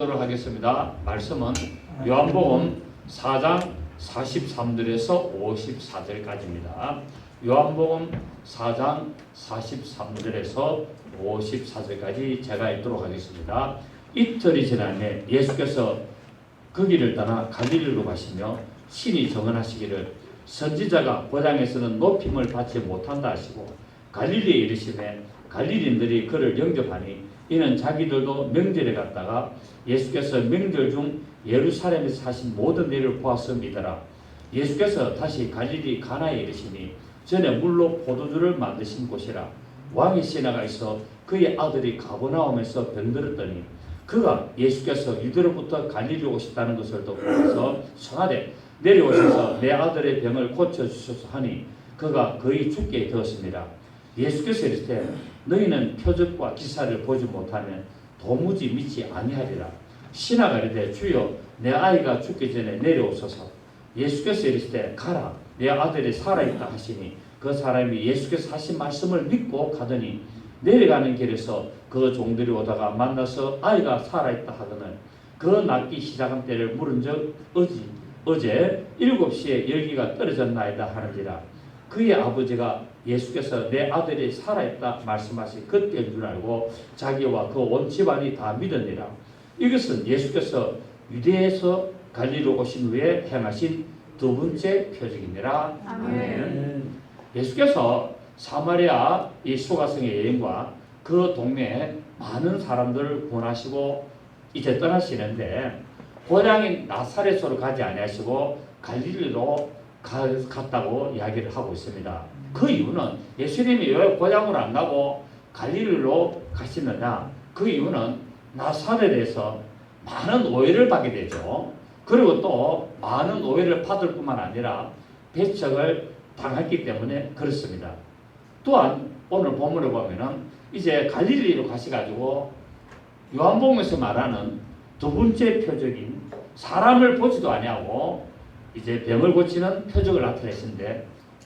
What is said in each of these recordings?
하도록 하겠습니다. 말씀은 요한복음 4장 43절에서 54절까지입니다. 요한복음 4장 43절에서 54절까지 제가 읽도록 하겠습니다. 이틀이 지나매 예수께서 그 길을 떠나 갈릴리로 가시며 친히 정언하시기를 선지자가 고장에서는 높임을 받지 못한다 하시고 갈릴리에 이르시매 갈릴리인들이 그를 영접하니 이는 자기들도 명절에 갔다가 예수께서 명절 중 예루살렘에서 하신 모든 일을 보아서 믿어라. 예수께서 다시 갈릴리 가나에 이르시니 전에 물로 포도주를 만드신 곳이라. 왕의 신하가 있어 그의 아들이 가버나움에서 병들었더니 그가 예수께서 유대로부터 갈릴리로 오셨다는 것을 듣고서 청하되 내려오셔서 내 아들의 병을 고쳐주소서 하니 그가 거의 죽게 되었습니다. 예수께서 이르시되 너희는 표적과 기사를 보지 못하면 도무지 믿지 아니하리라. 신하가 이르되 주여 내 아이가 죽기 전에 내려오소서. 예수께서 이르시되 가라 내 아들이 살아있다 하시니 그 사람이 예수께서 하신 말씀을 믿고 가더니 내려가는 길에서 그 종들이 오다가 만나서 아이가 살아있다 하거늘 그 낫기 시작한 때를 물은즉 어제 7시에 열기가 떨어졌나이다 하는지라. 그의 아버지가 예수께서 내 아들이 살아있다 말씀하신 그때인 줄 알고 자기와 그 온 집안이 다 믿으니라. 이것은 예수께서 유대에서 갈릴리로 오신 후에 행하신 두 번째 표적이니라. 아멘. 예수께서 사마리아 이 수가성의 여인과 그 동네에 많은 사람들을 구원하시고 이제 떠나시는데 고향인 나사렛으로 가지 아니하시고 갈릴리로 갔다고 이야기를 하고 있습니다. 그 이유는 예수님이 왜 고향으로 안 가고 갈릴리로 가시느냐? 그 이유는 나사렛에서 많은 오해를 받게 되죠. 그리고 또 많은 오해를 받을 뿐만 아니라 배척을 당했기 때문에 그렇습니다. 또한 오늘 본문을 보면은 이제 갈릴리로 가셔가지고 요한복음에서 말하는 두 번째 표적인 사람을 보지도 아니하고 이제 병을 고치는 표적을 나타내신데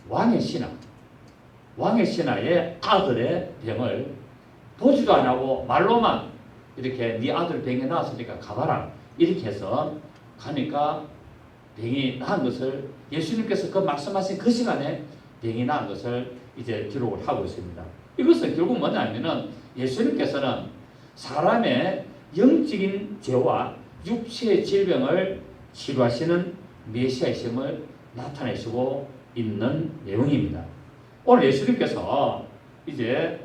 왕의 신하의 아들의 병을 보지도 안 하고 말로만 이렇게 네 아들 병이 나왔으니까 가봐라 이렇게 해서 가니까 병이 나은 것을 예수님께서 그 말씀하신 그 시간에 병이 나은 것을 이제 기록을 하고 있습니다. 이것은 결국 뭐냐면은 예수님께서는 사람의 영적인 죄와 육체의 질병을 치료하시는 메시아이심을 나타내시고 있는 내용입니다. 오늘 예수님께서 이제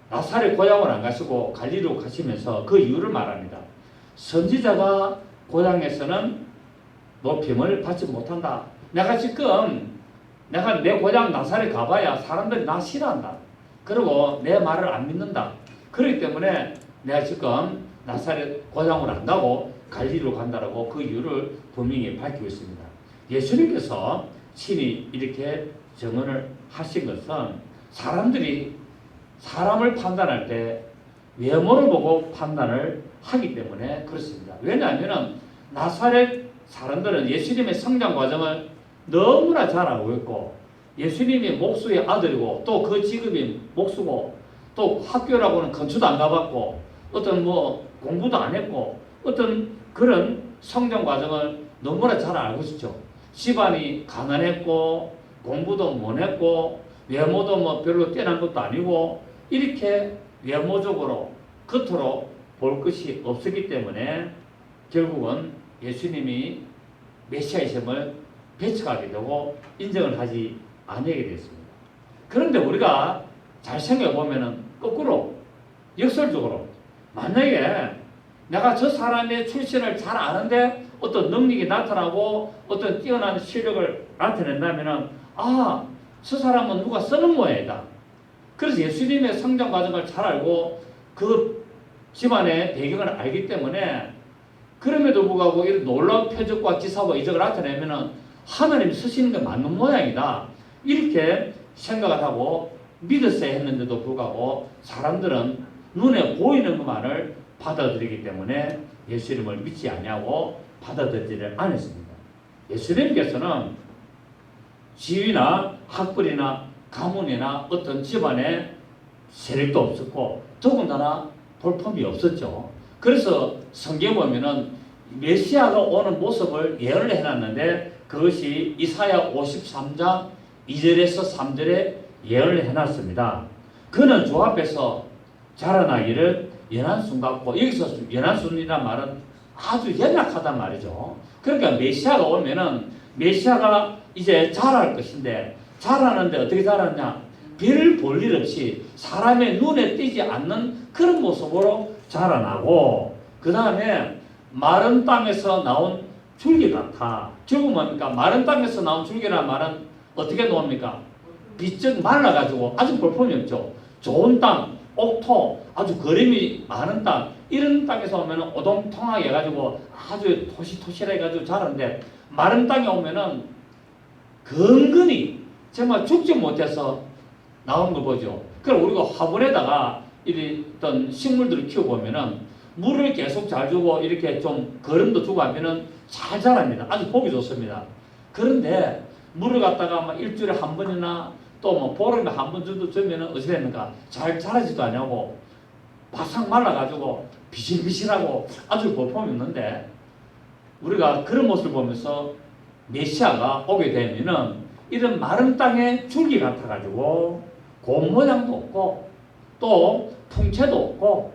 나사렛 고향을 안 가시고 갈릴리로 가시면서 그 이유를 말합니다. 선지자가 고향에서는 높임을 받지 못한다. 내가 내 고향 나사렛 가봐야 사람들이 나 싫어한다. 그리고 내 말을 안 믿는다. 그렇기 때문에 내가 지금 나사렛 고향으로 안 가고 갈릴리로 간다라고 그 이유를 분명히 밝히고 있습니다. 예수님께서 친히 이렇게 증언을 하신 것은 사람들이 사람을 판단할 때 외모를 보고 판단을 하기 때문에 그렇습니다. 왜냐하면 나사렛 사람들은 예수님의 성장 과정을 너무나 잘 알고 있고 예수님이 목수의 아들이고 또 그 직업이 목수고 또 학교라고는 근처도 안 가봤고 어떤 공부도 안 했고 어떤 그런 성장 과정을 너무나 잘 알고 있죠. 집안이 가난했고 공부도 못했고 외모도 별로 뛰어난 것도 아니고 이렇게 외모적으로 겉으로 볼 것이 없었기 때문에 결국은 예수님이 메시아이심을 배척하게 되고 인정을 하지 아니하게 됐습니다. 그런데 우리가 잘 생각해 보면은 거꾸로 역설적으로 만약에 내가 저 사람의 출신을 잘 아는데 어떤 능력이 나타나고 어떤 뛰어난 실력을 나타낸다면은 저 사람은 누가 쓰는 모양이다. 그래서 예수님의 성장 과정을 잘 알고 그 집안의 배경을 알기 때문에 그럼에도 불구하고 이런 놀라운 표적과 기사와 이적을 나타내면은 하나님이 쓰시는 게 맞는 모양이다. 이렇게 생각을 하고 믿었어야 했는데도 불구하고 사람들은 눈에 보이는 것만을 받아들이기 때문에 예수님을 믿지 아니하고 받아들이지를 않았습니다. 예수님께서는 지위나 학벌이나 가문이나 어떤 집안의 세력도 없었고 더군다나 볼품이 없었죠. 그래서 성경 보면은 메시아가 오는 모습을 예언을 해놨는데 그것이 이사야 53장 2절에서 3절에 예언을 해놨습니다. 그는 주 앞에서 자라나기를 연한순 같고, 여기서 연한순이란 말은 아주 연약하단 말이죠. 그러니까 메시아가 오면은 메시아가 이제 자랄 것인데, 자라는데 어떻게 자랐냐? 별 볼 일 없이 사람의 눈에 띄지 않는 그런 모습으로 자라나고, 그 다음에 마른 땅에서 나온 줄기 같아. 결국 뭡니까? 마른 땅에서 나온 줄기라는 말은 어떻게 나옵니까? 비쩍 말라가지고 아주 볼품이 없죠. 좋은 땅, 옥토, 아주 거름이 많은 땅, 이런 땅에서 오면은 오동통하게 해가지고 아주 토실토실해 가지고 자라는데, 마른 땅에 오면은 근근히 정말 죽지 못해서 나온 거 보죠. 그럼 우리가 화분에다가 이런 식물들을 키워보면은 물을 계속 잘 주고 이렇게 좀 거름도 주고 하면은 잘 자랍니다. 아주 보기 좋습니다. 그런데 물을 갖다가 막 일주일에 한 번이나 또 뭐 보름에 한 번 정도 주면은 어떻게 됩니까? 잘 자라지도 않냐고 바싹 말라가지고 비실비실하고 아주 볼품이 없는데, 우리가 그런 모습을 보면서 메시아가 오게 되면은 이런 마른 땅에 줄기 같아가지고 곰 모양도 없고 또 풍채도 없고,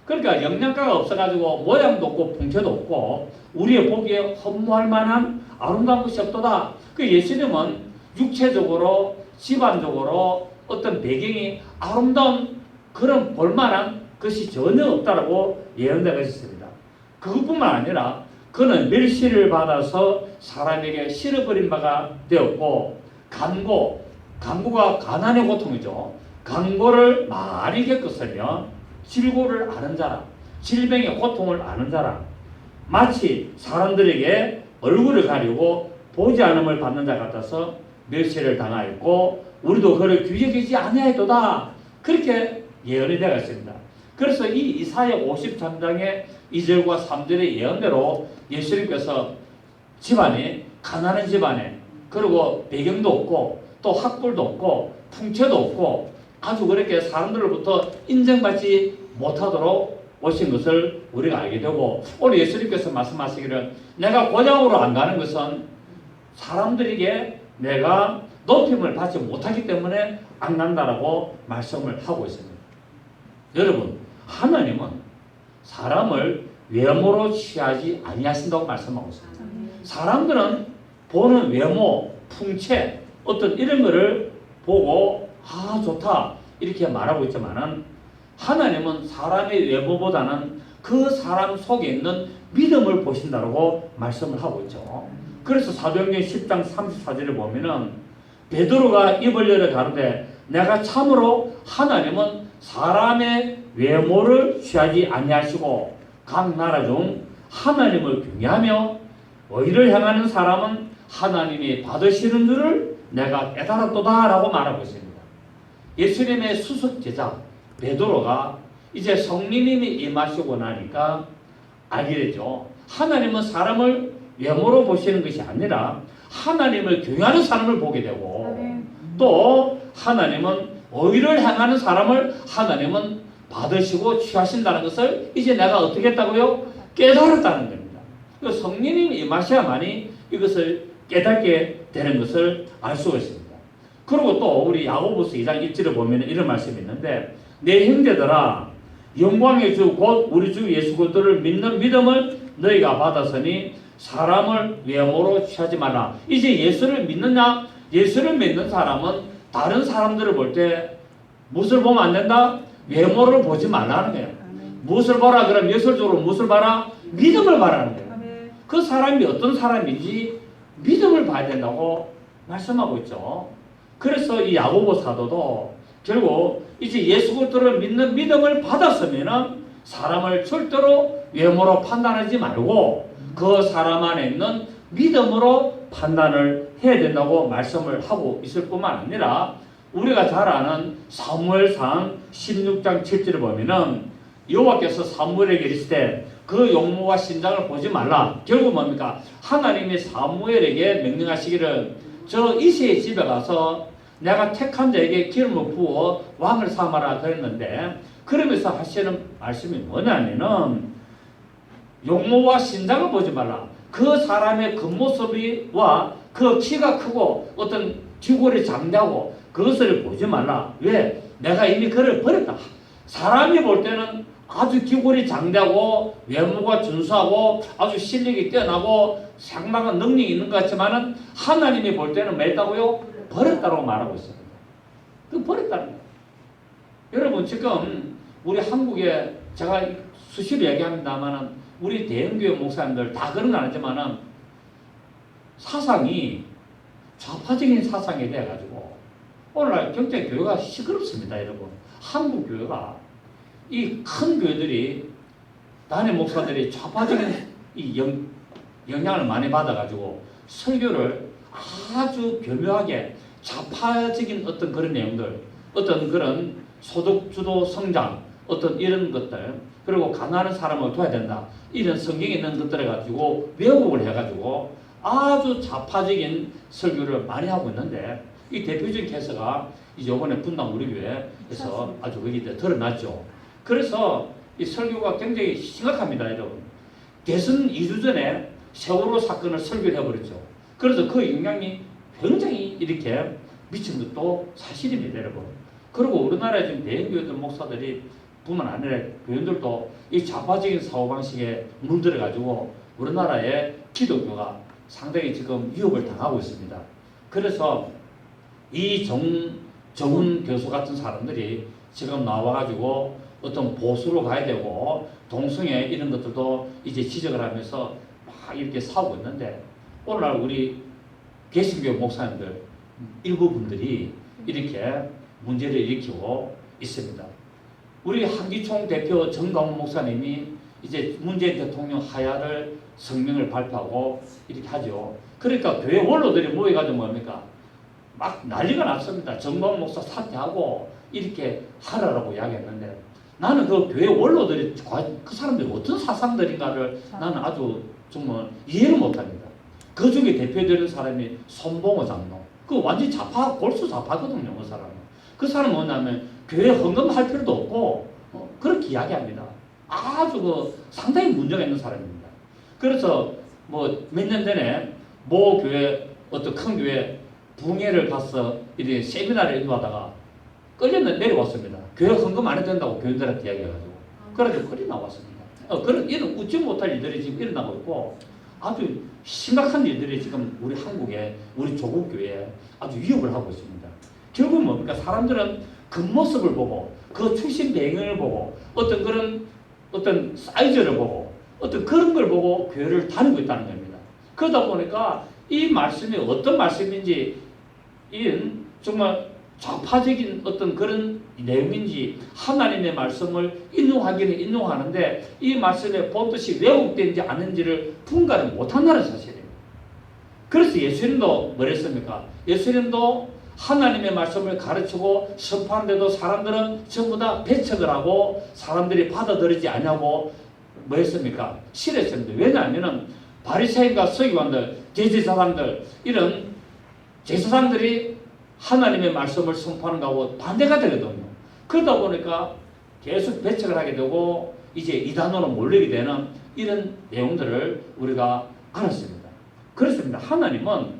그러니까 영양가가 없어가지고 모양도 없고 풍채도 없고 우리의 보기에 허무할 만한 아름다운 것이 없도다. 그 예수님은 육체적으로 집안적으로 어떤 배경이 아름다운 그런 볼만한 것이 전혀 없다라고 예언되어 있습니다. 그것뿐만 아니라 그는 멸시를 받아서 사람에게 실어버린 바가 되었고, 간고가 가난의 고통이죠. 간고를 많이 겪었으며 질고를 아는 자라, 질병의 고통을 아는 자라, 마치 사람들에게 얼굴을 가리고 보지 않음을 받는 자 같아서 멸시를 당하였고 우리도 그를 귀여기지 아니하였도다. 그렇게 예언이 되어 있습니다. 그래서 이 이사야 53장의 2절과 3절의 예언대로 예수님께서 집안에, 가난한 집안에, 그리고 배경도 없고 또 학벌도 없고 풍채도 없고 아주 그렇게 사람들로부터 인정받지 못하도록 오신 것을 우리가 알게 되고, 오늘 예수님께서 말씀하시기를 내가 고장으로 안 가는 것은 사람들에게 내가 높임을 받지 못하기 때문에 안 간다라고 말씀을 하고 있습니다. 여러분, 하나님은 사람을 외모로 취하지 아니하신다고 말씀하고 있습니다. 사람들은 보는 외모, 풍채, 어떤 이런 거를 보고 아 좋다 이렇게 말하고 있지만은, 하나님은 사람의 외모보다는 그 사람 속에 있는 믿음을 보신다고 말씀을 하고 있죠. 그래서 사도행전 10장 34절에 보면은 베드로가 입을 열어 가로되 내가 참으로 하나님은 사람의 외모를 취하지 아니하시고 각 나라 중 하나님을 경외하며 의를 행하는 사람은 하나님이 받으시는 줄을 내가 깨달았도다 라고 말하고 있습니다. 예수님의 수석 제자 베드로가 이제 성령님이 임하시고 나니까 알게 되죠. 하나님은 사람을 외모로 보시는 것이 아니라 하나님을 경외하는 사람을 보게 되고, 또 하나님은 의를 행하는 사람을 하나님은 받으시고 취하신다는 것을 이제 내가 어떻게 했다고요? 깨달았다는 겁니다. 성령님이 임하셔야만이 이것을 깨닫게 되는 것을 알 수가 있습니다. 그리고 또 우리 야고보서 2장 1절에 보면 이런 말씀이 있는데, 내 형제들아 영광의 주 곧 우리 주 예수 그리스도를 믿는 믿음을 너희가 받았으니 사람을 외모로 취하지 말라. 이제 예수를 믿느냐? 예수를 믿는 사람은 다른 사람들을 볼 때 무엇을 보면 안 된다? 외모를 보지 말라는 거예요. 무엇을 보라? 그럼 예술적으로 무엇을 봐라? 믿음을 봐라는 거예요. 그 사람이 어떤 사람인지 믿음을 봐야 된다고 말씀하고 있죠. 그래서 이 야고보 사도도 결국 이제 예수 그리스도를 믿는 믿음을 받았으면은 사람을 절대로 외모로 판단하지 말고 그 사람 안에 있는 믿음으로 판단을 해야 된다고 말씀을 하고 있을 뿐만 아니라, 우리가 잘 아는 사무엘상 16장 7절을 보면은 여호와께서 사무엘에게 이르시되 그 용모와 신장을 보지 말라. 결국 뭡니까? 하나님이 사무엘에게 명령하시기를 저 이새의 집에 가서 내가 택한 자에게 기름을 부어 왕을 삼아라 그랬는데, 그러면서 하시는 말씀이 뭐냐면은 용모와 신장을 보지 말라. 그 사람의 겉모습이와 그 키가 크고 어떤 귀골이 장대하고 그것을 보지 말라. 왜? 내가 이미 그를 버렸다. 사람이 볼 때는 아주 귀골이 장대하고 외모가 준수하고 아주 실력이 뛰어나고 상당한 능력이 있는 것 같지만은 하나님이 볼 때는 맺다고요? 버렸다고 말하고 있습니다. 그 버렸다는 거예요. 여러분 지금 우리 한국에 제가 수시로 얘기합니다만은 우리 대형교회 목사님들 다 그런 건 아니지만은 사상이 좌파적인 사상이 돼가지고 오늘날 경제 교회가 시끄럽습니다, 여러분. 한국 교회가 이 큰 교회들이 단임 목사들이 좌파적인 이 영향을 많이 받아가지고 설교를 아주 교묘하게 좌파적인 어떤 그런 내용들, 어떤 그런 소득주도 성장, 어떤 이런 것들, 그리고 가난한 사람을 도와야 된다. 이런 성경에 있는 것들을 가지고 왜곡을 해가지고 아주 좌파적인 설교를 많이 하고 있는데 이 대표적인 케이스가 이번에 분당 우리 교회에서 아주 거기 드러났죠. 그래서 이 설교가 굉장히 심각합니다, 여러분. 대선 2주 전에 세월호 사건을 설교를 해버렸죠. 그래서 그 영향이 굉장히 이렇게 미친 것도 사실입니다, 여러분. 그리고 우리나라에 지금 대형교회들 목사들이 뿐만 아니라 교인들도 이 좌파적인 사고방식에 물들어가지고 우리나라의 기독교가 상당히 지금 위협을 당하고 있습니다. 그래서 이 정훈 교수 같은 사람들이 지금 나와가지고 어떤 보수로 가야 되고 동성애 이런 것들도 이제 지적을 하면서 막 이렇게 싸우고 있는데 오늘날 우리 개신교 목사님들 일부 분들이 이렇게 문제를 일으키고 있습니다. 우리 한기총 대표 정강훈 목사님이 이제 문재인 대통령 하야를 성명을 발표하고 이렇게 하죠. 그러니까 교회 원로들이 모여가지고 뭡니까? 막 난리가 났습니다. 정강훈 목사 사퇴하고 이렇게 하라고 이야기했는데 나는 그 교회 원로들이 그 사람들이 어떤 사상들인가를 나는 아주 정말 이해를 못합니다. 그 중에 대표되는 사람이 손봉호 장로. 그 완전히 좌파, 골수 좌파거든요. 그 사람은. 그 사람은 뭐냐면 교회 헌금할 필요도 없고 그렇게 이야기합니다. 아주 상당히 문제가 있는 사람입니다. 그래서 뭐 몇 년 전에 모 교회 어떤 큰 교회 붕해를 가서 이렇게 세미나를 인도하다가 끌려 내려왔습니다. 교회 헌금 안 해도 된다고 교인들한테 이야기해가지고 그래서 끌려 나왔습니다. 그런 이런 웃지 못할 일들이 지금 일어나고 있고 아주 심각한 일들이 지금 우리 한국에 우리 조국 교회에 아주 위협을 하고 있습니다. 결국 뭡니까? 사람들은 겉모습을 보고 그 출신 배경을 보고 어떤 그런 어떤 사이즈를 보고 어떤 그런 걸 보고 교회를 다니고 있다는 겁니다. 그러다 보니까 이 말씀이 어떤 말씀인지 이런 정말 좌파적인 어떤 그런 내용인지 하나님의 말씀을 인용하기는 인용하는데 이 말씀에 보듯이 왜곡되는지 아는지를 분간을 못한다는 사실입니다. 그래서 예수님도 뭐랬습니까? 예수님도 하나님의 말씀을 가르치고 선포하는데도 사람들은 전부 다 배척을 하고 사람들이 받아들이지 않냐고 뭐 했습니까? 싫어했습니다. 왜냐하면 바리새인과 서기관들, 대제사장들 이런 제사장들이 하나님의 말씀을 선포하는 거하고 반대가 되거든요. 그러다 보니까 계속 배척을 하게 되고 이제 이단으로 몰리게 되는 이런 내용들을 우리가 알았습니다. 그렇습니다. 하나님은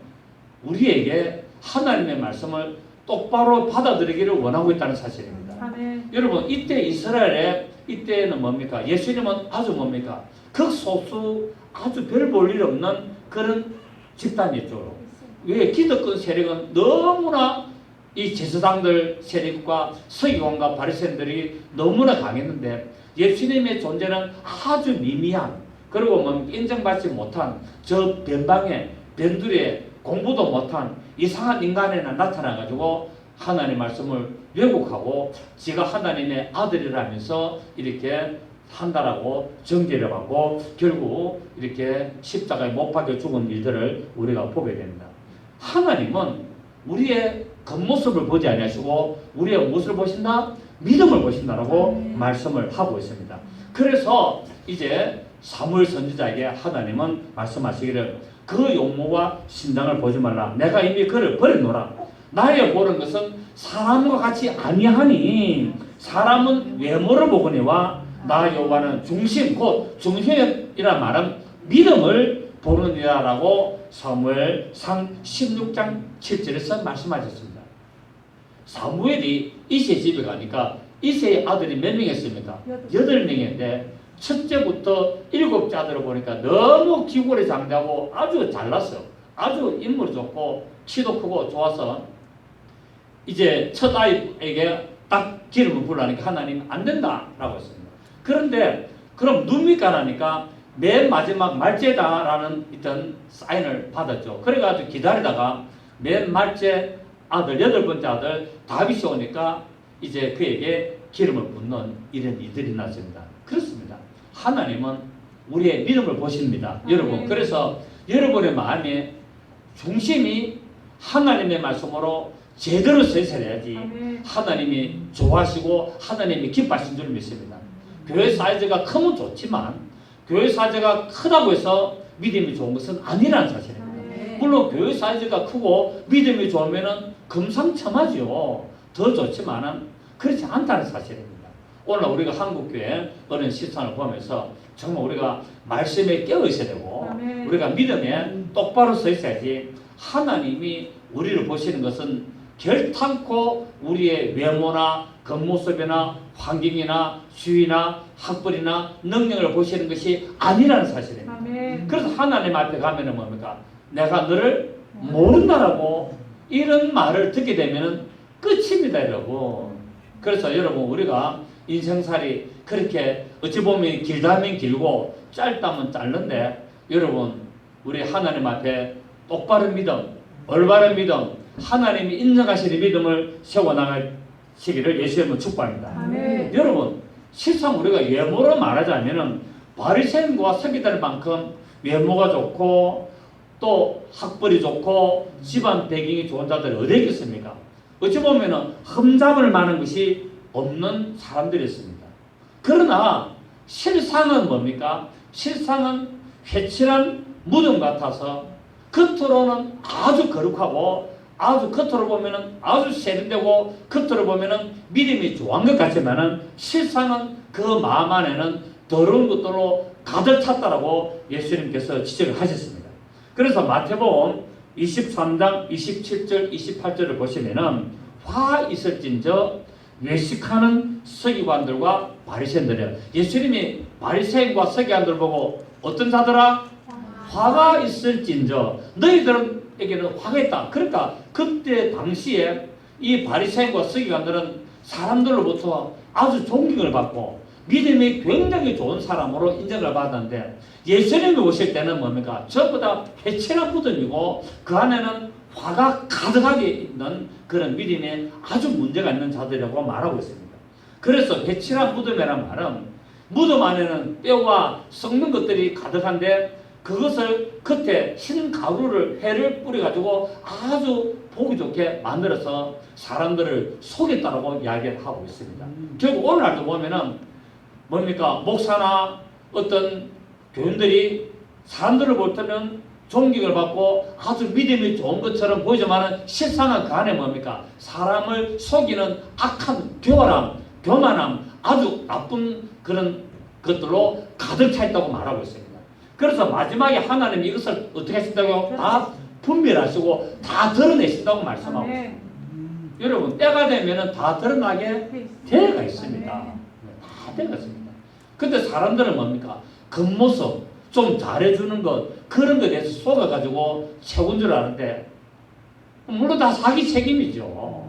우리에게 하나님의 말씀을 똑바로 받아들이기를 원하고 있다는 사실입니다. 여러분 이때 이스라엘에 이때는 뭡니까? 예수님은 아주 뭡니까? 극소수 아주 별 볼 일 없는 그런 집단이었죠. 왜? 기득권 세력은 너무나 이 제사장들 세력과 서기관과 바리새인들이 너무나 강했는데 예수님의 존재는 아주 미미한 그리고 뭐 인정받지 못한 저 변방에 변두리에 공부도 못한 이상한 인간에나 나타나가지고 하나님의 말씀을 왜곡하고 지가 하나님의 아들이라면서 이렇게 한다라고 정죄를 받고 결국 이렇게 십자가에 못 박혀 죽은 일들을 우리가 보게 됩니다. 하나님은 우리의 겉모습을 보지 아니하시고 우리의 무엇을 보신다? 믿음을 보신다라고 말씀을 하고 있습니다. 그래서 이제 사무엘 선지자에게 하나님은 말씀하시기를 그 용모와 신장을 보지 말라. 내가 이미 그를 버려놓으라. 나의 보는 것은 사람과 같이 아니하니 사람은 외모를 보거니와 나 여호와는 중심, 곧 중심이란 말은 믿음을 보느니라라고 사무엘상 16장 7절에서 말씀하셨습니다. 사무엘이 이세 집에 가니까 이세의 아들이 몇 명이었습니까? 8명인데 첫째부터 7째 아들을 보니까 너무 기골이 장대하고 아주 잘났어요. 아주 인물이 좋고 키도 크고 좋아서 이제 첫 아이에게 딱 기름을 부으라니까 하나님 안 된다라고 했습니다. 그런데 그럼 눕니까 하니까 맨 마지막 말째다라는 어떤 사인을 받았죠. 그래가지고 기다리다가 맨 말째 아들, 8번째 아들 다윗이 오니까 이제 그에게 기름을 붓는 이런 일들이 났습니다. 그렇습니다. 하나님은 우리의 믿음을 보십니다. 여러분, 그래서 여러분의 마음의 중심이 하나님의 말씀으로 제대로 서 있어야지 하나님이 좋아하시고 하나님이 기뻐하신 줄 믿습니다. 교회 사이즈가 크면 좋지만 교회 사이즈가 크다고 해서 믿음이 좋은 것은 아니라는 사실입니다. 물론 교회 사이즈가 크고 믿음이 좋으면 금상첨화죠. 더 좋지만은 그렇지 않다는 사실입니다. 오늘 우리가 한국교회 어느 시선을 보면서 정말 우리가 말씀에 깨어 있어야 되고 우리가 믿음에 똑바로 서 있어야지 하나님이 우리를 보시는 것은 결탄코 우리의 외모나 겉모습이나 환경이나 수위나 학벌이나 능력을 보시는 것이 아니라는 사실입니다. 그래서 하나님 앞에 가면은 뭡니까? 내가 너를 모른다라고 이런 말을 듣게 되면은 끝입니다, 여러분. 그래서 여러분 우리가 인생살이 그렇게 어찌 보면 길다면 길고 짧다면 짧는데 여러분 우리 하나님 앞에 똑바른 믿음, 올바른 믿음, 하나님이 인정하시는 믿음을 세워나가시기를 예수님은 축복합니다. 여러분 실상 우리가 외모로 말하자면은 바리새인과 서기들 만큼 외모가 좋고 또 학벌이 좋고 집안 배경이 좋은 자들이 어디 있겠습니까? 어찌 보면은 흠잡을 만한 것이 없는 사람들이었습니다. 그러나 실상은 뭡니까? 실상은 회칠한 무덤 같아서 겉으로는 아주 거룩하고 아주 겉으로 보면은 아주 세련되고 겉으로 보면은 믿음이 좋은 것 같지만은 실상은 그 마음 안에는 더러운 것들로 가득 찼다라고 예수님께서 지적을 하셨습니다. 그래서 마태복음 23장 27절 28절을 보시면은 화 있을진저 외식하는 서기관들과 바리새인들이에요. 예수님이 바리새인과 서기관들 보고 어떤 자들아? 화가 있을진저 너희들에게는 화가 있다. 그러니까 그때 당시에 이 바리새인과 서기관들은 사람들로부터 아주 존경을 받고 믿음이 굉장히 좋은 사람으로 인정을 받았는데 예수님이 오실 때는 뭡니까? 전부 다 회칠한 무덤이고 그 안에는 화가 가득하게 있는 그런 믿음에 아주 문제가 있는 자들이라고 말하고 있습니다. 그래서 회칠한 무덤이라는 말은 무덤 안에는 뼈와 썩는 것들이 가득한데 그것을 겉에 흰 가루를 해를 뿌려가지고 아주 보기 좋게 만들어서 사람들을 속였다라고 이야기를 하고 있습니다. 결국 오늘날도 보면은 뭡니까? 목사나 어떤 교인들이 사람들을 볼 때는 존경을 받고 아주 믿음이 좋은 것처럼 보이지만 실상은 그 안에 뭡니까? 사람을 속이는 악한 교활함, 교만함, 아주 나쁜 그런 것들로 가득 차 있다고 말하고 있습니다. 그래서 마지막에 하나님이 이것을 어떻게 하신다고요? 다 분별하시고 다 드러내신다고 말씀하고 있습니다. 여러분 때가 되면 다 드러나게 되어가 있습니다. 다 되어가 있습니다. 근데 사람들은 뭡니까? 겉모습 좀 잘해주는 것 그런 것에 대해서 속아가지고 채운 줄 아는데 물론 다 자기 책임이죠.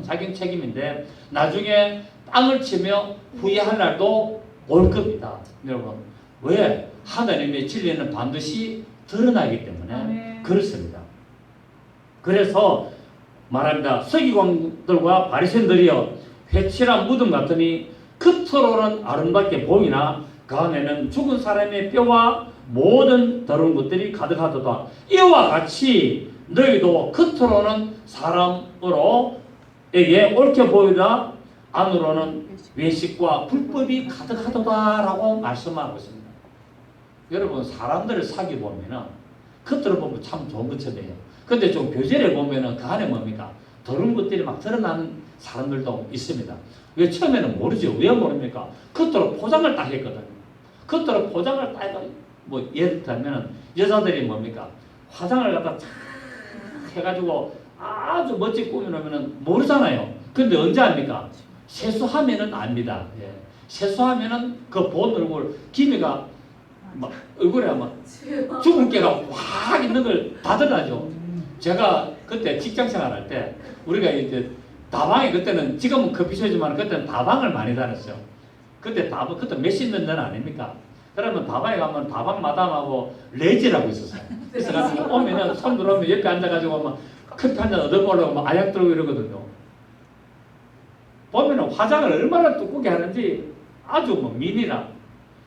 자기 책임인데 나중에 땅을 치며 후회할 날도 올 겁니다. 여러분 왜? 하나님의 진리는 반드시 드러나기 때문에 그렇습니다. 그래서 말합니다. 서기관들과 바리새인들이여 회칠한 무덤 같으니 겉으로는 아름답게 보이나 그 안에는 죽은 사람의 뼈와 모든 더러운 것들이 가득하도다. 이와 같이 너희도 겉으로는 사람으로 에게 옳게 보이나 안으로는 외식과 불법이 가득하도다라고 말씀하고 있습니다. 여러분 사람들을 사귀 보면은 겉으로 보면 참 좋은 것처럼 근데 좀 교제를 보면은 그 안에 뭡니까? 더러운 것들이 막 드러나는 사람들도 있습니다. 왜 처음에는 모르죠. 왜 모릅니까? 그토록 포장을 딱 했거든요. 그토록 포장을 딱 해서 뭐 예를 들면 여자들이 뭡니까? 화장을 갖다 쫙 해가지고 아주 멋지게 꾸며놓으면 모르잖아요. 근데 언제 압니까? 세수하면은 압니다. 예. 세수하면은 그 본 얼굴, 기미가 막 얼굴에 막 죽은 깨가 확 있는 걸 다 드러나죠. 제가 그때 직장 생활할 때 우리가 이제 다방에 그때는 지금은 커피숍이지만 그때는 다방을 많이 다녔어요. 그때 다방 그때 몇십 년 전 아닙니까? 그러면 다방에 가면 다방 마담하고 레지라고 있었어요. 그래서 오면은 손 들어오면 옆에 앉아가지고 막 커피 한 잔 얻어보려고 막 아약 들고 이러거든요. 보면은 화장을 얼마나 두껍게 하는지 아주 뭐 미니나.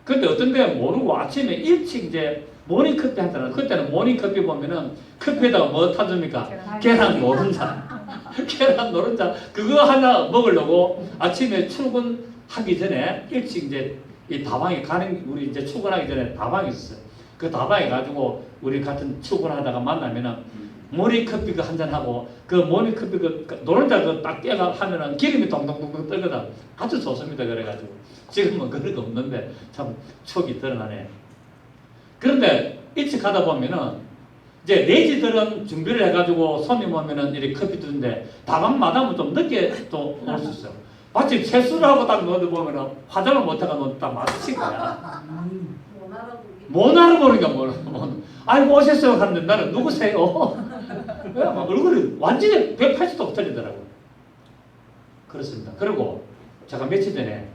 근데 어떤 데는 모르고 아침에 일찍 이제 모닝커피 한다는 그때는 모닝커피 보면은 커피에다가 뭐 타줍니까? 계란 노른자. 계란 노른자 그거 하나 먹으려고 아침에 출근하기 전에 일찍 이제 이 다방에 가는 우리 이제 출근하기 전에 다방이 있었어요. 그 다방에 가지고 우리 같은 출근하다가 만나면은 모닝커피 그 한잔 하고 그 모닝커피 그 노른자 그 딱 깨가 하면은 기름이 동동동동 뜨거든. 아주 좋습니다. 그래가지고 지금은 그런 거 없는데 참 촉이 드러나네. 그런데 일찍 가다 보면은 이제 레지들은 준비를 해가지고 손님 오면은 이렇게 커피 드는데 다방 마담은 좀 늦게 또 올 수 있어요. 마침 세수를 하고 딱 넣어보면은 화장을 못해가 딱 마주친 거야. 못 알아보니까 뭐 아이고 오셨어요 하는데 나는 누구세요? 얼굴이 완전히 180도 틀리더라고요. 그렇습니다. 그리고 제가 며칠 전에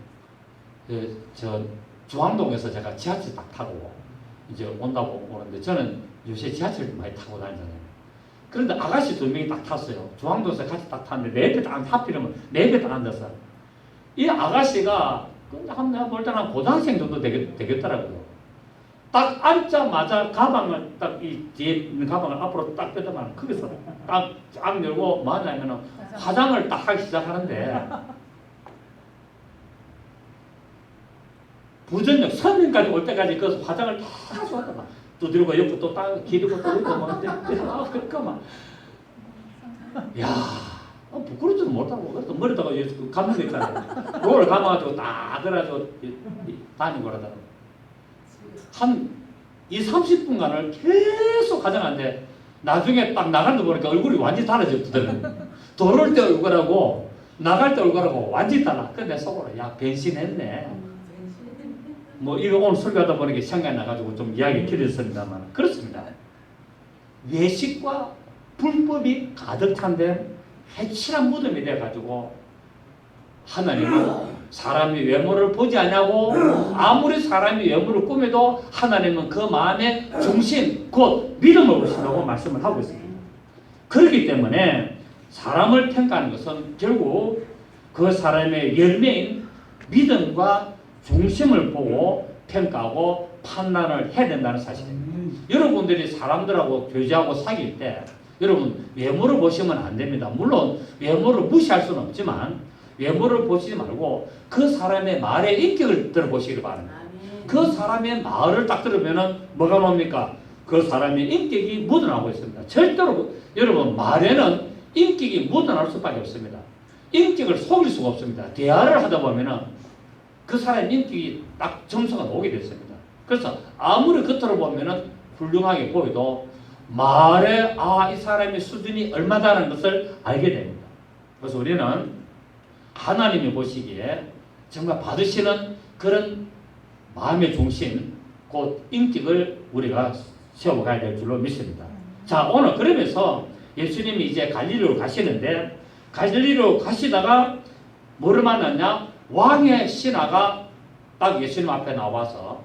저 중앙동에서 제가 지하철 딱 타고 이제 온다고 오는데 저는 요새 지하철 많이 타고 다니잖아요. 그런데 아가씨 두 명이 딱 탔어요. 중앙동에서 같이 딱 탔는데 내 옆에 딱 하필이면 내 옆에 딱 앉아서 이 아가씨가 한 내가 볼 때는 한 고등학생 정도 되겠더라고요. 딱 앉자마자 가방을 딱 이 뒤에 있는 가방을 앞으로 딱 빼더만 거기서 딱 열고 뭐 하냐면은 화장을 딱 하기 시작하는데 부전력 서민까지 올 때까지 그 화장을 다 좋았다. 두드리고 옆으로 또 딱 기르고 또 이거 막 그러니까 막 야 부끄러지도 못하고 그래도 머리다가 감는 거 있잖아요. 롤을 감아가지고 딱 그래가지고 다니고 그러다가 한 30분간을 계속 화장하는데 나중에 딱 나가는 거 보니까 얼굴이 완전히 달라졌거든. 들어올 때 얼굴하고 나갈 때 얼굴하고 완전히 달라. 근데 속으로 야 변신했네. 뭐 이거 오늘 설교하다 보니까 생각이 나가지고 좀 이야기 길었습니다만 그렇습니다. 외식과 불법이 가득 찬 데 해칠한 무덤이 돼가지고 하나님은 사람이 외모를 보지 않냐고 아무리 사람이 외모를 꾸며도 하나님은 그 마음의 중심 곧 믿음을 보신다고 말씀을 하고 있습니다. 그렇기 때문에 사람을 평가하는 것은 결국 그 사람의 열매인 믿음과 중심을 보고 평가하고 판단을 해야 된다는 사실입니다. 여러분들이 사람들하고 교제하고 사귈 때 여러분 외모를 보시면 안 됩니다. 물론 외모를 무시할 수는 없지만 외모를 보시지 말고 그 사람의 말의 인격을 들어보시기 바랍니다. 그 사람의 말을 딱 들으면 뭐가 뭡니까? 그 사람의 인격이 묻어나고 있습니다. 절대로 여러분 말에는 인격이 묻어날 수밖에 없습니다. 인격을 속일 수가 없습니다. 대화를 하다 보면 그 사람의 인격이 딱 점수가 나오게 됐습니다. 그래서 아무리 겉으로 보면 훌륭하게 보여도 말에 이 사람의 수준이 얼마다는 것을 알게 됩니다. 그래서 우리는 하나님이 보시기에 정말 받으시는 그런 마음의 중심, 곧 인격을 우리가 세워가야 될 줄로 믿습니다. 자, 오늘 그러면서 예수님이 이제 갈릴리로 가시는데 갈릴리로 가시다가 뭐를 만났냐? 왕의 신하가 딱 예수님 앞에 나와서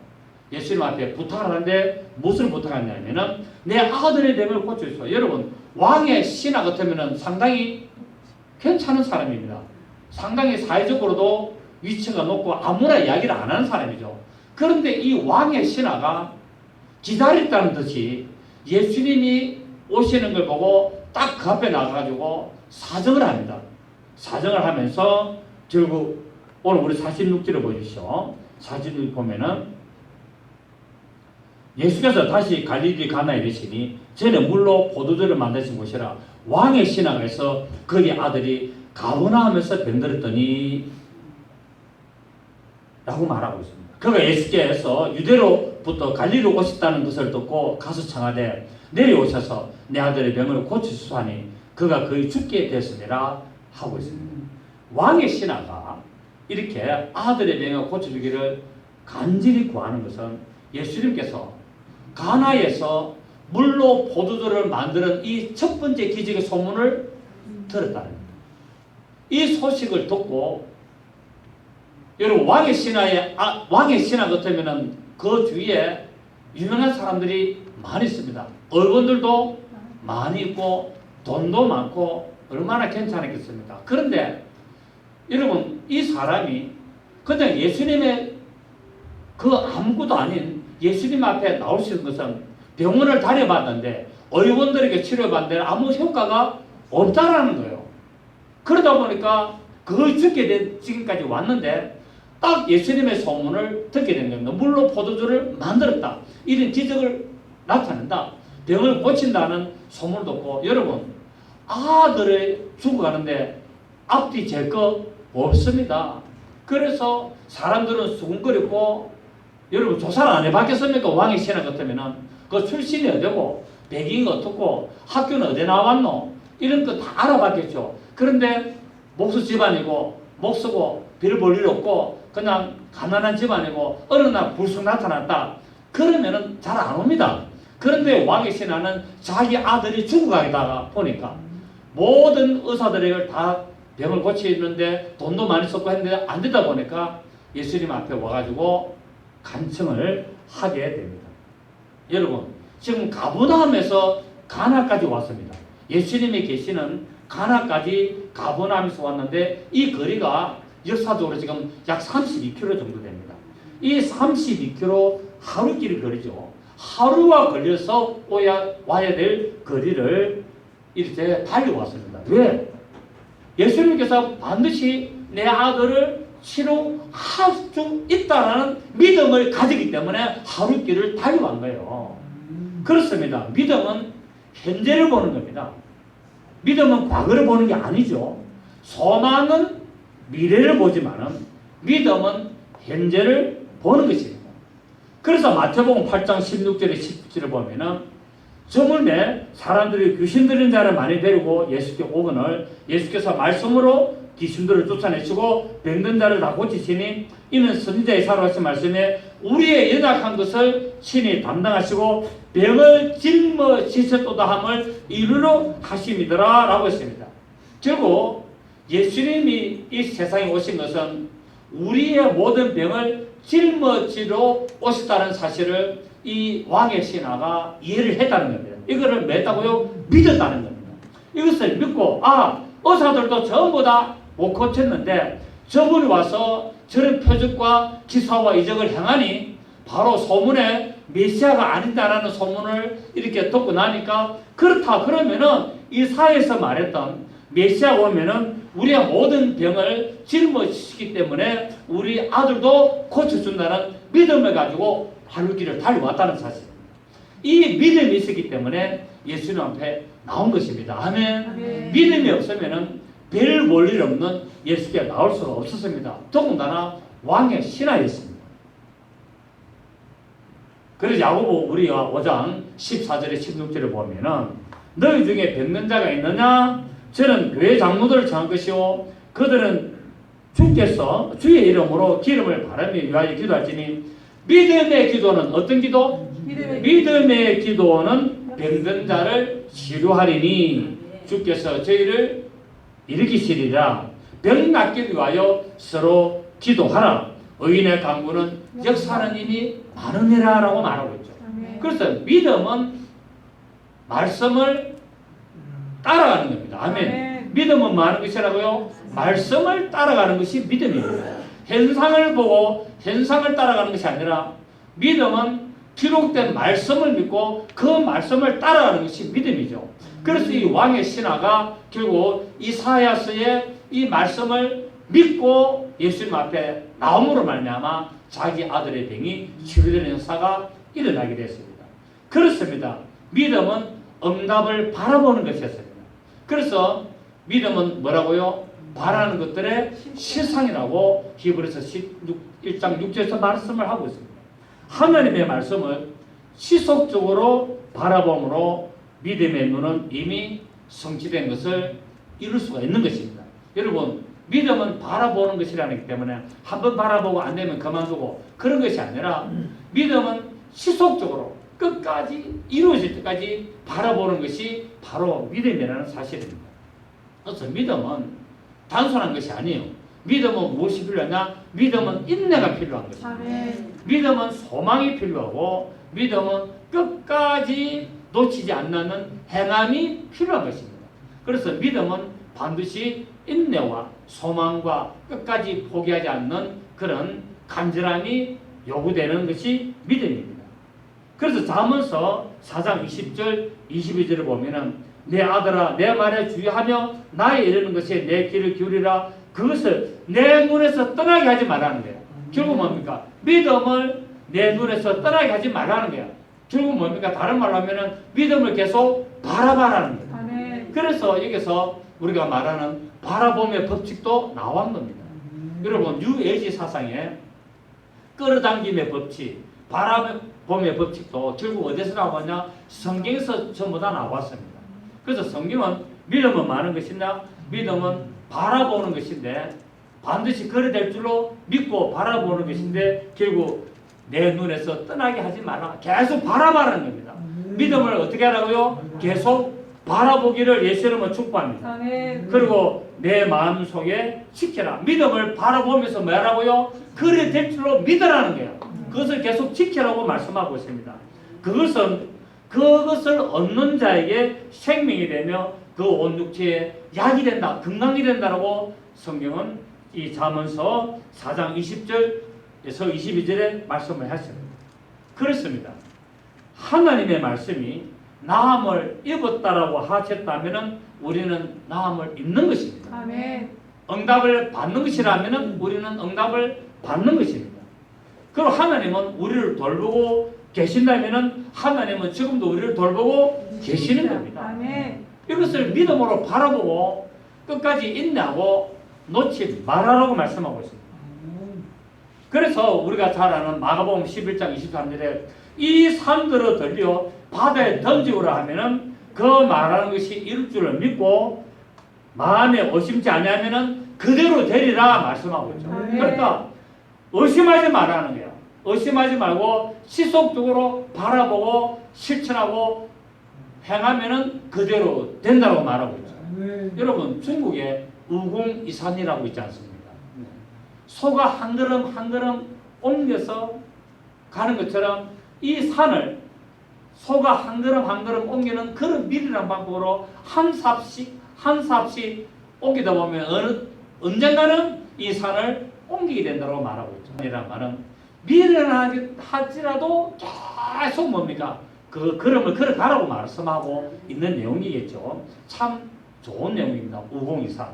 예수님 앞에 부탁을 하는데 무엇을 부탁하냐면은 내 아들의 병을 고쳐주소서. 여러분 왕의 신하 같으면 상당히 괜찮은 사람입니다. 상당히 사회적으로도 위치가 높고 아무나 이야기를 안 하는 사람이죠. 그런데 이 왕의 신하가 기다렸다는 듯이 예수님이 오시는 걸 보고 딱 그 앞에 나가가지고 사정을 합니다. 사정을 하면서 결국 오늘 우리 46절을 보십시오. 46절 보면은 예수께서 다시 갈릴리 가나에 이르시니 전에 물로 포도주를 만드신 곳이라 왕의 신하가 있어 그의 아들이 가버나움에서 병들었더니 라고 말하고 있습니다. 그가 예수께서 유대로부터 갈릴리로 오셨다는 것을 듣고 가서 청하되 내려오셔서 내 아들의 병을 고치소서 하니 그가 거의 죽게 됐으니라 하고 있습니다. 왕의 신하가 이렇게 아들의 병을 고쳐주기를 간절히 구하는 것은 예수님께서 가나에서 물로 포도주를 만드는 이 첫 번째 기적의 소문을 들었다는 겁니다. 이 소식을 듣고 여러분 왕의 신하 같으면은 그 주위에 유명한 사람들이 많이 있습니다. 어른들도 많이 있고 돈도 많고 얼마나 괜찮았겠습니까? 그런데 여러분 이 사람이 그냥 예수님의 그 아무것도 아닌 예수님 앞에 나올 수 있는 것은 병원을 다녀봤는데 의원들에게 치료받는데 아무 효과가 없다라는 거예요. 그러다 보니까 거의 죽게 된 지금까지 왔는데 딱 예수님의 소문을 듣게 된 겁니다. 물로 포도주를 만들었다. 이런 기적을 나타낸다. 병을 고친다는 소문을 듣고 여러분 아들이 죽어가는데 앞뒤 잴 거 없습니다. 그래서 사람들은 수군거리고 여러분 조사를 안 해봤겠습니까? 왕의 신하 같으면은 그 출신이 어디고 배경이 어떻고 학교는 어디 나왔노 이런 거 다 알아봤겠죠. 그런데 목수 집안이고 목수고 별 볼 일 없고 그냥 가난한 집안이고 어느 날 불쑥 나타났다. 그러면은 잘 안 옵니다. 그런데 왕의 신하는 자기 아들이 죽어가다가 보니까 모든 의사들에게 다 병을 고치는데 돈도 많이 썼고 했는데 안 되다 보니까 예수님 앞에 와가지고 간청을 하게 됩니다. 여러분 지금 가버나움에서 가나까지 왔습니다. 예수님이 계시는 가나까지 가버나움에서 왔는데 이 거리가 역사적으로 지금 약 32km 정도 됩니다. 이 32km 하루길 거리죠. 하루가 걸려서 와야 될 거리를 이렇게 달려왔습니다. 왜? 예수님께서 반드시 내 아들을 치료할 수 있다는 믿음을 가지기 때문에 하루길을 달려간 거예요. 그렇습니다. 믿음은 현재를 보는 겁니다. 믿음은 과거를 보는 게 아니죠. 소망은 미래를 보지만은 믿음은 현재를 보는 것입니다. 그래서 마태복음 8장 16절에 17절을 보면은 저물매 사람들이 귀신 들린 자를 많이 데리고 예수께 오거늘 예수께서 말씀으로 귀신들을 쫓아내시고 병든 자를 다 고치시니 이는 선지자의 사로하신 말씀에 우리의 연약한 것을 친히 담당하시고 병을 짊어지셨도다 함을 이루러 하심이더라 라고 했습니다. 결국 예수님이 이 세상에 오신 것은 우리의 모든 병을 짊어지러 오셨다는 사실을 이 왕의 신하가 이해를 했다는 겁니다. 이거를 맺다고요? 믿었다는 겁니다. 이것을 믿고 의사들도 전부 다 못 고쳤는데 저분이 와서 저런 표적과 기사와 이적을 행하니 바로 소문에 메시아가 아닌다라는 소문을 이렇게 듣고 나니까 그렇다 그러면은 이사에서 말했던 메시아가 오면은 우리의 모든 병을 짊어지기 때문에 우리 아들도 고쳐준다는 믿음을 가지고 하루길을 달려왔다는 사실입니다. 이 믿음이 있었기 때문에 예수님 앞에 나온 것입니다. 아멘. 믿음이 없으면은 별 볼 일 없는 예수께 나올 수가 없었습니다. 더군다나 왕의 신하였습니다. 그래서 야고보 우리가 5장 14절에 16절을 보면은 너희 중에 병든 자가 있느냐? 저는 교회 장로들을 청할 것이요 그들은 주께서 주의 이름으로 기름을 바르며 위하여 기도할지니 믿음의 기도는 어떤 기도? 믿음의 기도는 병든 자를 치료하리니 주께서 저희를 일으키시리라. 병 낫기 위하여 서로 기도하라. 의인의 강구는 역사하는 힘이 많으니라 라고 말하고 있죠. 그래서 믿음은 말씀을 따라가는 겁니다. 아멘. 믿음은 뭐 하는 것이라고요? 말씀을 따라가는 것이 믿음입니다. 현상을 보고 현상을 따라가는 것이 아니라 믿음은 기록된 말씀을 믿고 그 말씀을 따라가는 것이 믿음이죠. 그래서 이 왕의 신하가 결국 이사야서의 이 말씀을 믿고 예수님 앞에 나옴으로 말미암아 자기 아들의 병이 치유되는 역사가 일어나게 됐습니다. 그렇습니다. 믿음은 응답을 바라보는 것이었습니다. 그래서 믿음은 뭐라고요? 바라는 것들의 실상이라고 히브리서 1장 6절에서 말씀을 하고 있습니다. 하나님의 말씀을 지속적으로 바라봄으로 믿음의 눈은 이미 성취된 것을 이룰 수가 있는 것입니다. 여러분, 믿음은 바라보는 것이라기 때문에 한번 바라보고 안 되면 그만두고 그런 것이 아니라 믿음은 지속적으로 끝까지 이루어질 때까지 바라보는 것이 바로 믿음이라는 사실입니다. 그래서 믿음은 단순한 것이 아니에요. 믿음은 무엇이 필요하냐? 믿음은 인내가 필요한 것입니다. 믿음은 소망이 필요하고 믿음은 끝까지 놓치지 않는 행함이 필요한 것입니다. 그래서 믿음은 반드시 인내와 소망과 끝까지 포기하지 않는 그런 간절함이 요구되는 것이 믿음입니다. 그래서 잠언서 4장 20절 22절을 보면은 내 아들아 내 말에 주의하며 나에 이르는 것에 내 귀를 기울이라 그것을 내 눈에서 떠나게 하지 말라는 거예요. 결국 뭡니까? 믿음을 내 눈에서 떠나게 하지 말라는 거예요. 결국 뭡니까? 다른 말로 하면은 믿음을 계속 바라봐라는 거예요. 그래서 여기서 우리가 말하는 바라봄의 법칙도 나온 겁니다. 여러분 뉴에이지 사상에 끌어당김의 법칙, 바라봄의 법칙도 결국 어디서 나왔냐? 성경에서 전부 다 나왔습니다. 그래서 성경은 믿음은 많은 것이냐? 믿음은 바라보는 것인데 반드시 그래 될 줄로 믿고 바라보는 것인데 결국 내 눈에서 떠나게 하지 마라. 계속 바라봐라는 겁니다. 믿음을 어떻게 하라고요? 계속 바라보기를 예수 이름으로 축복합니다. 그리고 내 마음속에 지켜라. 믿음을 바라보면서 뭐라고요? 그래 될 줄로 믿으라는 거예요. 그것을 계속 지키라고 말씀하고 있습니다. 그것을 얻는 자에게 생명이 되며 그 온 육체에 약이 된다, 건강이 된다라고 성경은 이 잠언서 4장 20절에서 22절에 말씀을 했습니다. 그렇습니다. 하나님의 말씀이 나음을 입었다라고 하셨다면 우리는 나음을 입는 것입니다. 아멘. 응답을 받는 것이라면 우리는 응답을 받는 것입니다. 그리고 하나님은 우리를 돌보고 계신다면 하나님은 지금도 우리를 돌보고 계시는 겁니다. 아멘. 이것을 믿음으로 바라보고 끝까지 인내하고 놓지 말아라고 말씀하고 있습니다. 그래서 우리가 잘 아는 마가복음 11장 23절에 이 산들을 들려 바다에 던지오라 하면은 그 말하는 것이 이룰 줄을 믿고 마음에 의심치 아니하면은 그대로 되리라 말씀하고 있죠. 그러니까 의심하지 말라는 거예요. 의심하지 말고 지속적으로 바라보고 실천하고 행하면은 그대로 된다고 말하고 있죠. 여러분 중국에 우공이산이라고 있지 않습니까? 소가 한 걸음 한 걸음 옮겨서 가는 것처럼 이 산을 소가 한 걸음 한 걸음 옮기는 그런 밀이라는 방법으로 한 삽씩 옮기다 보면 언젠가는 이 산을 옮기게 된다고 말하고 있죠. 이란 말은 미련하지 할지라도 계속 뭡니까? 그 걸음을 걸어가라고 말씀하고 있는 내용이겠죠. 참 좋은 내용입니다. 우공이산.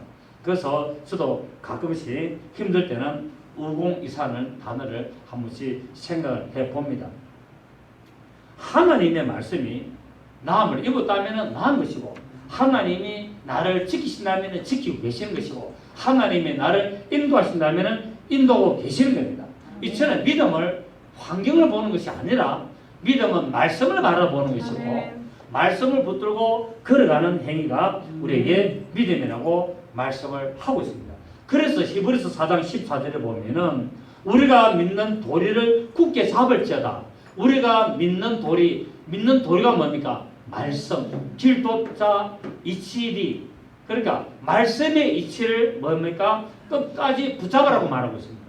그래서 저도 가끔씩 힘들 때는 우공이산을 단어를 한 번씩 생각을 해봅니다. 하나님의 말씀이 나음을 입었다면 나은 것이고 하나님이 나를 지키신다면 지키고 계시는 것이고 하나님이 나를 인도하신다면 인도하고 계시는 겁니다. 이처럼 믿음을 환경을 보는 것이 아니라 믿음은 말씀을 바라보는 것이고 말씀을 붙들고 걸어가는 행위가 우리에게 믿음이라고 말씀을 하고 있습니다. 그래서 히브리서 4장 14절에 보면은 우리가 믿는 도리를 굳게 잡을지어다. 우리가 믿는 도리가 뭡니까? 말씀, 길도자 이치리. 그러니까 말씀의 이치를 뭡니까? 끝까지 붙잡으라고 말하고 있습니다.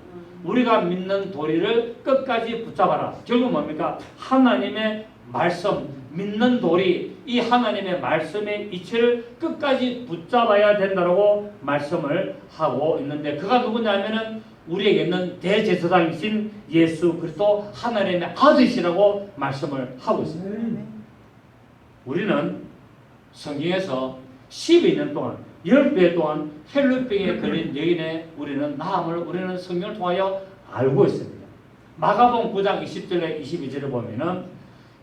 우리가 믿는 도리를 끝까지 붙잡아라. 결국 뭡니까? 하나님의 말씀, 믿는 도리, 이 하나님의 말씀의 이치를 끝까지 붙잡아야 된다고 말씀을 하고 있는데 그가 누구냐면은 우리에게 있는 대제사장이신 예수 그리스도 하나님의 아들이시라고 말씀을 하고 있습니다. 우리는 성경에서 12년 동안 10배 동안 혈루병에 걸린 여인의 우리는 나음을 우리는 성경을 통하여 알고 있습니다. 마가복음 9장 20절에 22절에 보면은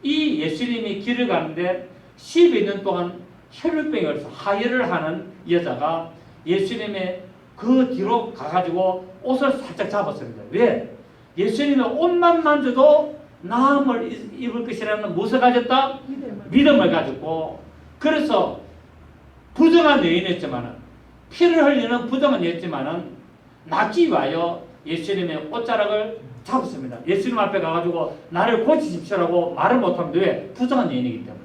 이 예수님이 길을 가는데 12년 동안 혈루병에 걸려서 하혈을 하는 여자가 예수님의 그 뒤로 가가지고 옷을 살짝 잡았습니다. 왜? 예수님의 옷만 만져도 나음을 입을 것이라는 무엇을 가졌다? 믿음을 가졌고, 그래서 부정한 여인이었지만은, 피를 흘리는 부정한 여인이었지만은 낫기 위하여 예수님의 옷자락을 잡았습니다. 예수님 앞에 가가지고 나를 고치십시오라고 말을 못합니다. 왜? 부정한 여인이기 때문에.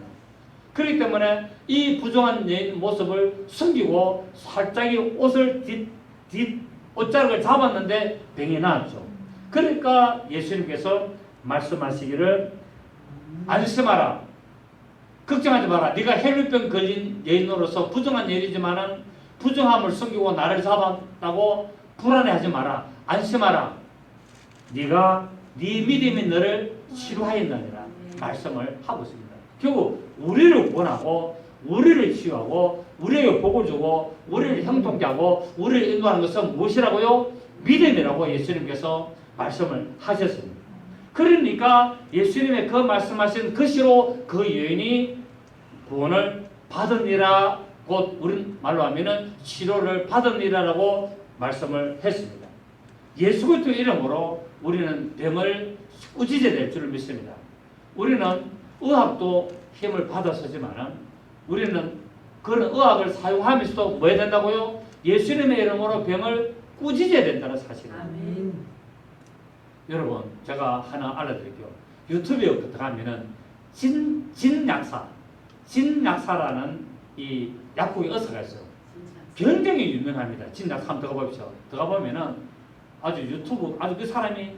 그렇기 때문에 이 부정한 여인 모습을 숨기고 살짝이 옷을 옷자락을 잡았는데 병이 나았죠. 그러니까 예수님께서 말씀하시기를 안심하라, 걱정하지 마라. 네가 혈루병 걸린 여인으로서 부정한 여인이지만은 부정함을 숨기고 나를 잡았다고 불안해하지 마라. 안심하라. 네가 네 믿음이 너를 치료하였느니라 말씀을 하고 있습니다. 결국 우리를 구원하고 우리를 치유하고 우리에게 복을 주고 우리를 형통케 하고 우리를 인도하는 것은 무엇이라고요? 믿음이라고 예수님께서 말씀을 하셨습니다. 그러니까 예수님의 그 말씀하신 그 시로 그 여인이 구원을 받으니라, 곧 우리 말로 하면은 치료를 받으니라라고 말씀을 했습니다. 예수 그리스도의 이름으로 우리는 병을 꾸짖어야 될 줄을 믿습니다. 우리는 의학도 힘을 받아서지만은 우리는 그런 의학을 사용하면서도 뭐 해야 된다고요? 예수님의 이름으로 병을 꾸짖어야 된다는 사실입니다. 여러분, 제가 하나 알려드릴게요. 유튜브에 들어가면은 진약사라는 이 약국의 의사가 있어요. 굉장히 유명합니다. 진약사 한번 들어가 보십시오. 들어가 보면은 아주 유튜브, 아주 그 사람이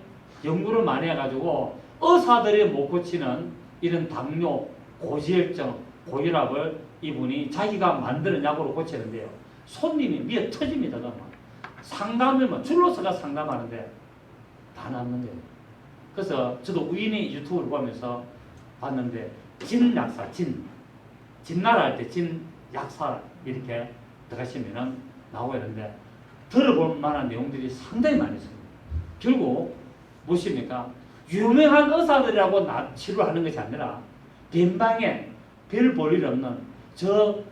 연구를 많이 해가지고 의사들이 못 고치는 이런 당뇨, 고지혈증, 고혈압을 이분이 자기가 만드는 약으로 고치는데요. 손님이 미어 터집니다. 상담을 줄로 서가 상담하는데 다 낫는 거예요. 그래서 저도 우연히 유튜브를 보면서 봤는데 진약사, 진나라 할 때 진약사 이렇게 들어가시면은 나오고 있는데 들어볼 만한 내용들이 상당히 많이 있습니다. 결국 무엇입니까? 유명한 의사들이라고 치료하는 것이 아니라 빈방에 별 볼 일 없는 저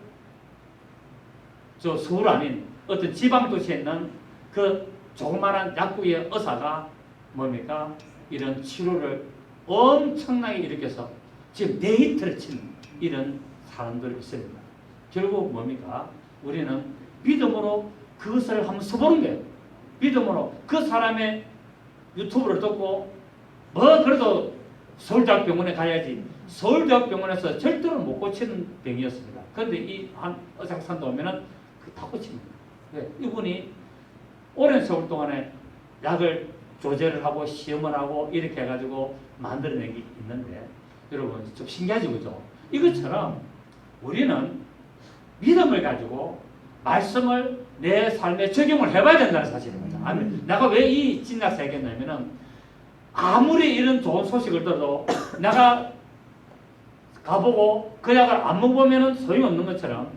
서울 아닌 어떤 지방 도시에 있는 그 조그마한 약국의 의사가 뭡니까? 이런 치료를 엄청나게 일으켜서 지금 데이트를 친 이런 사람들이 있습니다. 결국 뭡니까? 우리는 믿음으로 그것을 한번 써보는 거예요. 믿음으로 그 사람의 유튜브를 듣고 뭐 그래도 서울대학병원에 가야지. 서울대학병원에서 절대로 못 고치는 병이었습니다. 그런데 이 한 의사산도 오면은 다 고칩니다. 네, 이분이 오랜 세월 동안에 약을 조제를 하고 시험을 하고 이렇게 해가지고 만들어낸 게 있는데 여러분 좀 신기하죠, 그죠? 이것처럼 우리는 믿음을 가지고 말씀을 내 삶에 적용을 해봐야 된다는 사실입니다. 아멘. 내가 왜 이 진약사 얘기했냐면은 아무리 이런 좋은 소식을 들어도 내가 가보고 그 약을 안 먹으면 소용없는 것처럼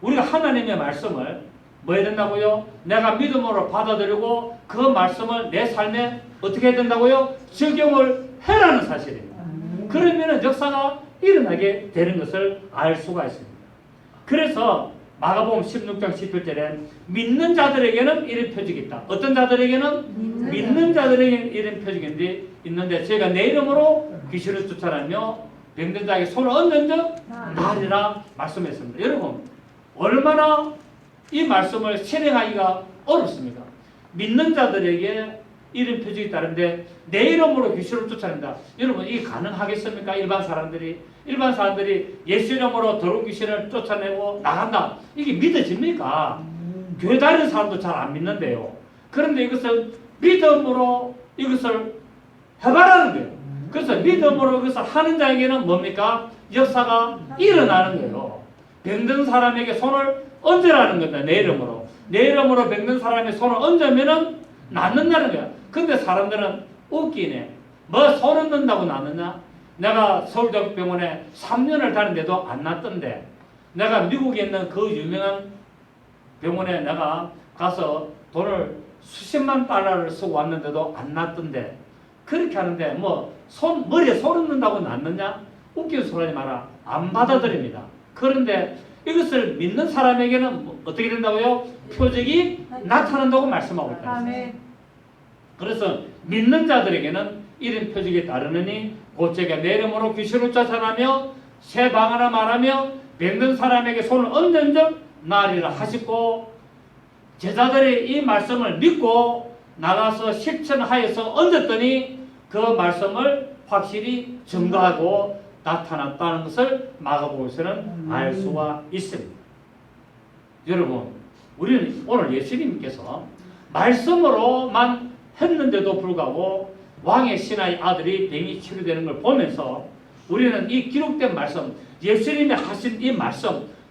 우리가 하나님의 말씀을 뭐 해야 된다고요? 내가 믿음으로 받아들이고 그 말씀을 내 삶에 어떻게 해야 된다고요? 적용을 해라는 사실입니다. 그러면 역사가 일어나게 되는 것을 알 수가 있습니다. 그래서 마가복음 16장 18절에 믿는 자들에게는 이런 표적이 있다. 어떤 자들에게는? 믿는 자들에게는 이런 표적이 있는데 저희가 내 이름으로 귀신을 쫓아내며 병든 자에게 손을 얹는 적 나리라 말씀했습니다. 여러분 얼마나 이 말씀을 실행하기가 어렵습니까? 믿는 자들에게 이런 표적이 있다는데 내 이름으로 귀신을 쫓아낸다. 여러분 이게 가능하겠습니까? 일반 사람들이 예수 이름으로 더러운 귀신을 쫓아내고 나간다. 이게 믿어집니까? 교회 다니는 사람도 잘 안 믿는데요. 그런데 이것을 믿음으로 이것을 해봐라는 거예요. 그래서 믿음으로 이것을 하는 자에게는 뭡니까? 역사가 일어나는 거예요. 병든 사람에게 손을 얹으라는 겁니다. 내 이름으로. 내 이름으로 병든 사람의 손을 얹으면은 낫는다는 거야. 근데 사람들은 웃기네. 뭐 손 얹는다고 낫느냐? 내가 서울대학병원에 3년을 다녔는데도 안 낫던데 내가 미국에 있는 그 유명한 병원에 내가 가서 돈을 수십만 달러를 쓰고 왔는데도 안 낫던데 그렇게 하는데 뭐 머리에 손 얹는다고 낫느냐? 웃기는 소리 하지 마라. 안 받아들입니다. 그런데 이것을 믿는 사람에게는 어떻게 된다고요? 표적이 나타난다고 말씀하고 있다. 아멘. 그래서 믿는 자들에게는 이런 표적이 따르느니 곧 제가 내 이름으로 귀신을 쫓아내며 새 방언을 말하며 병든 사람에게 손을 얹는 적 나리라 하시고, 제자들이 이 말씀을 믿고 나가서 실천하여서 얹었더니 그 말씀을 확실히 증거하고 나타났다는 것을 마가복음에서는 알 수가 있습니다. 여러분, 우리는 오늘 예수님께서 말씀으로만 했는데도 불구하고 왕의 신하의 아들이 병이 치료되는 걸 보면서 우리는 이 기록된 말씀, 예수님이 하신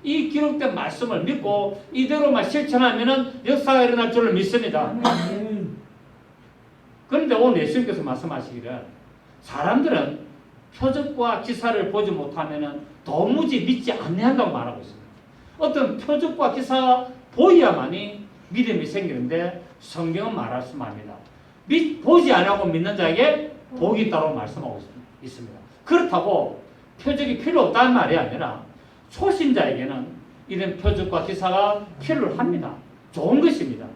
이 기록된 말씀을 믿고 이대로만 실천하면 역사가 일어날 줄을 믿습니다. 그런데 오늘 예수님께서 말씀하시기를 사람들은 표적과 기사를 보지 못하면 도무지 믿지 않는다고 말하고 있습니다. 어떤 표적과 기사가 보여야만이 믿음이 생기는데 성경은 말씀합니다. 보지 않고 믿는 자에게 복이 있다고 말씀하고 있습니다. 그렇다고 표적이 필요 없다는 말이 아니라 초신자에게는 이런 표적과 기사가 필요합니다. 좋은 것입니다.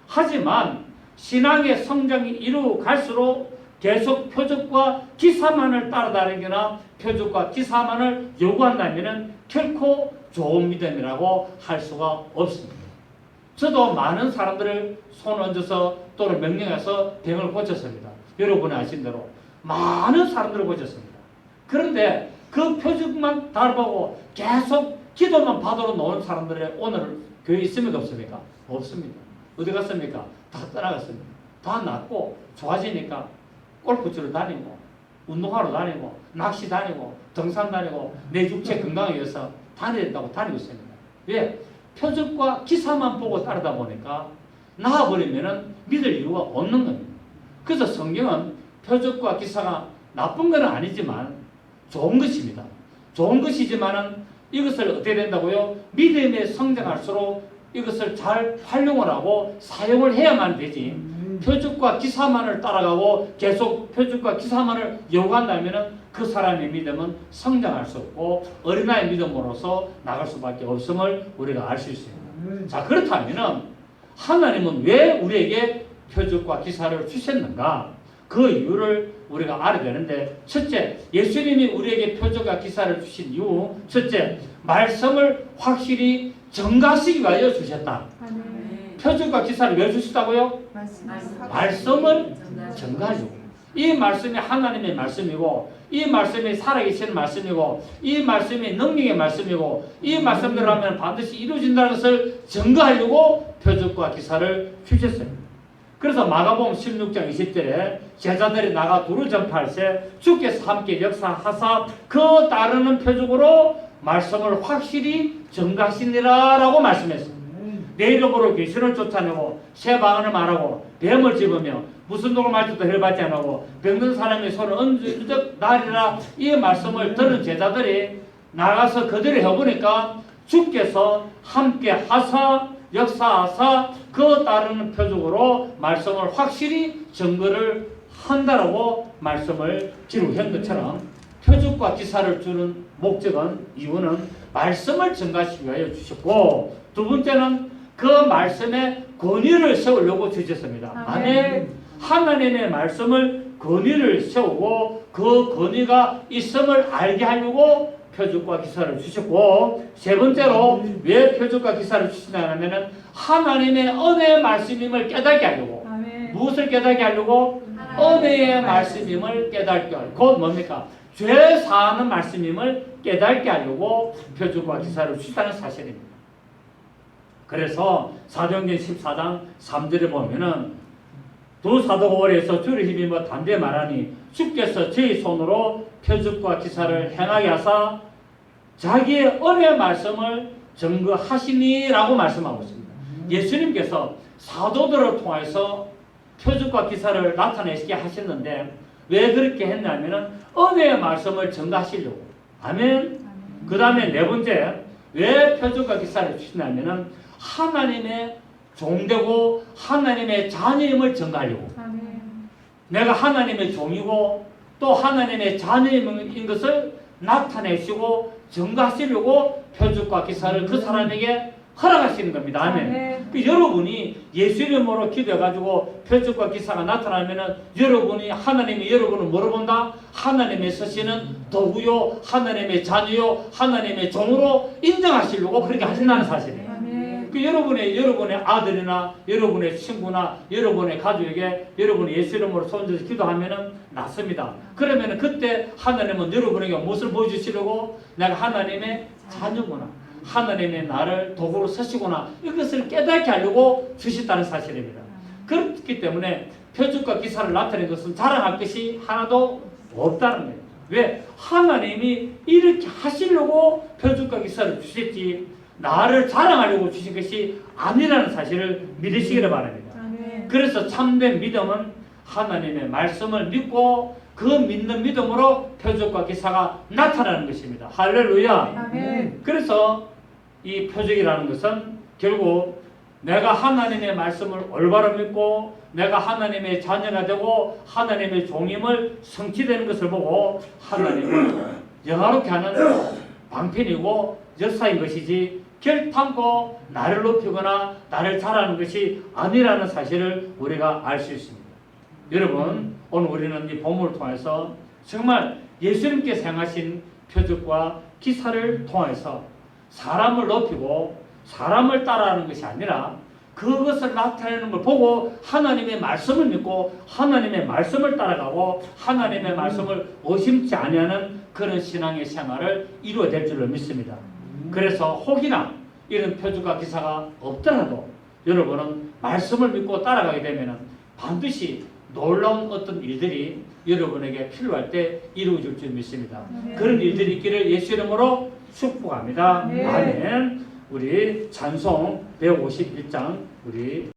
하지만 신앙의 성장이 이루어 갈수록 계속 표적과 기사만을 따라다니거나 표적과 기사만을 요구한다면 결코 좋은 믿음이라고 할 수가 없습니다. 저도 많은 사람들을 손 얹어서 또는 명령해서 병을 고쳤습니다. 여러분이 아신 대로 많은 사람들을 고쳤습니다. 그런데 그 표적만 달보고 계속 기도만 받으러 놓은 사람들의 오늘 교회에 있습니까? 없습니까? 없습니다. 어디 갔습니까? 다 떠나갔습니다. 다 낫고 좋아지니까 골프 치러 다니고 운동하러 다니고 낚시 다니고 등산 다니고 내 육체 건강을 위해서 다녀야 된다고 다니고 있습니다. 왜? 표적과 기사만 보고 따르다 보니까 나아버리면 믿을 이유가 없는 겁니다. 그래서 성경은 표적과 기사가 나쁜 건 아니지만 좋은 것입니다. 좋은 것이지만은 이것을 어떻게 된다고요? 믿음에 성장할수록 이것을 잘 활용을 하고 사용을 해야만 되지, 표적과 기사만을 따라가고 계속 표적과 기사만을 요구한다면 그 사람의 믿음은 성장할 수 없고 어린아이 믿음으로서 나갈 수밖에 없음을 우리가 알 수 있습니다. 자, 그렇다면 하나님은 왜 우리에게 표적과 기사를 주셨는가? 그 이유를 우리가 알아야 되는데, 첫째, 예수님이 우리에게 표적과 기사를 주신 이유, 첫째, 말씀을 확실히 전가하시기 위하여 주셨다. 표적과 기사를 왜 주셨다고요? 말씀을 전가하려고. 이 말씀이 하나님의 말씀이고, 이 말씀이 살아계시는 말씀이고, 이 말씀이 능력의 말씀이고, 이 말씀대로 하면 반드시 이루어진다는 것을 증거하려고 표적과 기사를 주셨어요. 그래서 마가복음 16장 20절에 제자들이 나가 두루 전파할 때 주께서 함께 역사하사 그 따르는 표적으로 말씀을 확실히 전가하시니라 라고 말씀했습니다. 내 이름으로 귀신을 쫓아내고 새 방언을 말하고 뱀을 집으며 무슨 독을 말지도 해받지 않고 병든 사람의 손을 얹은 날이라, 이 말씀을 들은 제자들이 나가서 그들을 해보니까 주께서 함께 하사 역사하사 그 따르는 표적으로 말씀을 확실히 증거를 한다라고 말씀을 기록한 것처럼 표적과 기사를 주는 목적은, 이유는 말씀을 증가하시기 위하여 주셨고, 두 번째는 그 말씀에 권위를 세우려고 주셨습니다. 아멘. 하나님의 말씀을 권위를 세우고 그 권위가 있음을 알게 하려고 표적과 기사를 주셨고, 세 번째로 왜 표적과 기사를 주시냐 하면 하나님의 은혜의 말씀임을 깨닫게 하려고. 아멘. 무엇을 깨닫게 하려고? 은혜의 말씀임을 깨닫게 하려고. 곧 뭡니까? 죄 사하는 말씀임을 깨닫게 하려고 표적과 기사를 주셨다는 사실입니다. 그래서 사도행전 14장 3절에 보면은 두 사도가 오래서 주를 힘입어 담대 말하니 주께서 저희 손으로 표적과 기사를 행하게 하사 자기의 은혜의 말씀을 증거하시니라고 말씀하고 있습니다. 예수님께서 사도들을 통해서 표적과 기사를 나타내시게 하셨는데 왜 그렇게 했냐면 은혜의 말씀을 증거하시려고. 아멘. 그 다음에 네 번째, 왜 표적과 기사를 주시냐면 하나님의 종되고 하나님의 자녀임을 증거하려고. 내가 하나님의 종이고 또 하나님의 자녀인 것을 나타내시고 증거하시려고 표적과 기사를 그 사람에게 허락하시는 겁니다. 아멘. 그 여러분이 예수 이름으로 기도해가지고 표적과 기사가 나타나면은 여러분이 하나님이 여러분을 뭐로 본다? 하나님의 쓰시는 도구요, 하나님의 자녀요, 하나님의 종으로 인정하시려고 그렇게 하신다는 사실이에요. 그 여러분의 아들이나 여러분의 친구나 여러분의 가족에게 여러분이 예수 이름으로 손들어서 기도하면은 낫습니다. 그러면은 그때 하나님은 여러분에게 무엇을 보여주시려고? 내가 하나님의 자녀구나. 하나님의 나를 도구로 쓰시구나. 이것을 깨닫게 하려고 주셨다는 사실입니다. 그렇기 때문에 표적과 기사를 나타낸 것은 자랑할 것이 하나도 없다는 거예요. 왜? 하나님이 이렇게 하시려고 표적과 기사를 주셨지 나를 자랑하려고 주신 것이 아니라는 사실을 믿으시기를 바랍니다. 그래서 참된 믿음은 하나님의 말씀을 믿고 그 믿는 믿음으로 표적과 기사가 나타나는 것입니다. 할렐루야. 그래서 이 표적이라는 것은 결국 내가 하나님의 말씀을 올바로 믿고 내가 하나님의 자녀가 되고 하나님의 종임을 성취되는 것을 보고 하나님을 영화롭게 하는 방편이고 역사인 것이지 결탄코 나를 높이거나 나를 잘하는 것이 아니라는 사실을 우리가 알 수 있습니다. 여러분, 오늘 우리는 이 본문을 통해서 정말 예수님께서 행하신 표적과 기사를 통해서 사람을 높이고 사람을 따라하는 것이 아니라 그것을 나타내는 걸 보고 하나님의 말씀을 믿고 하나님의 말씀을 따라가고 하나님의 말씀을 의심치 아니하는 그런 신앙의 생활을 이루어야 될 줄로 믿습니다. 그래서 혹이나 이런 표적과 기사가 없더라도 여러분은 말씀을 믿고 따라가게 되면 반드시 놀라운 어떤 일들이 여러분에게 필요할 때 이루어질 줄 믿습니다. 그런 일들이 있기를 예수 이름으로 축복합니다. 아멘. 우리 찬송 151장 우리